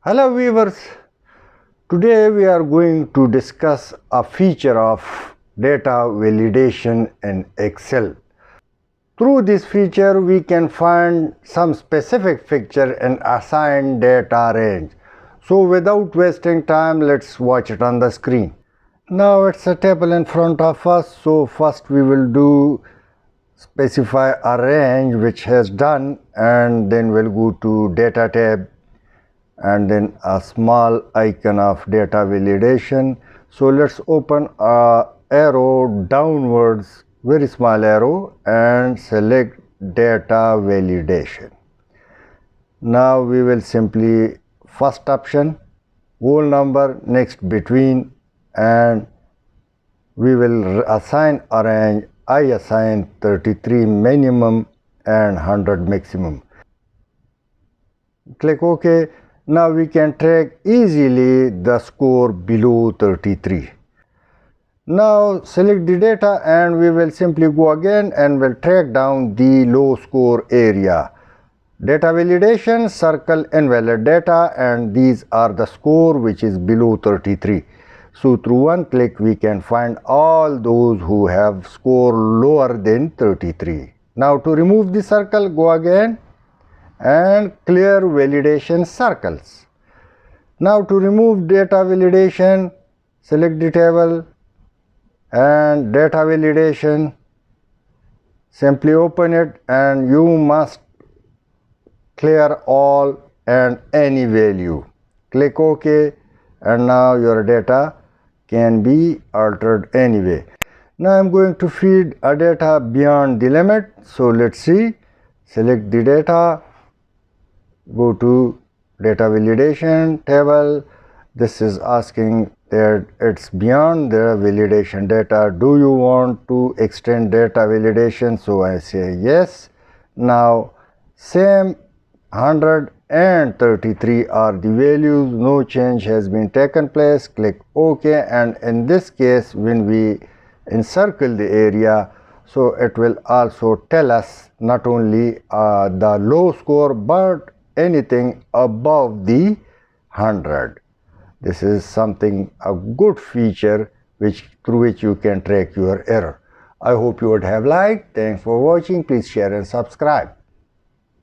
Hello viewers, today we are going to discuss a feature of data validation in Excel. Through this feature we can find some specific fixture and assign data range. So without wasting time, let's watch it on the screen. Now it's a table in front of us, so first we will do specify a range, which has done, and then we'll go to data tab and then a small icon of data validation. So let's open a arrow downwards, very small arrow, and select data validation. Now we will simply first option whole number, next between, and we will assign a range. I assign 33 minimum and 100 maximum. Click OK. Now we can track easily the score below 33. Now select the data and we will simply go again and will track down the low score area. Data validation, circle invalid data, and these are the score which is below 33. So through one click we can find all those who have score lower than 33. Now to remove the circle, go again and clear validation circles. Now to remove data validation, select the table and data validation, simply open it and you must clear all and any value. Click OK, and now your data can be altered anyway. Now I'm going to feed a data beyond the limit. So let's see, select the data, go to data validation table. This is asking that it's beyond the validation data. Do you want to extend data validation? So I say yes. Now same 100 and 33 are the values, no change has been taken place. Click OK, and in this case when we encircle the area, so it will also tell us not only the low score but anything above the 100. This is something, a good feature through which you can track your error. I hope you would have liked. Thanks for watching. Please share and subscribe.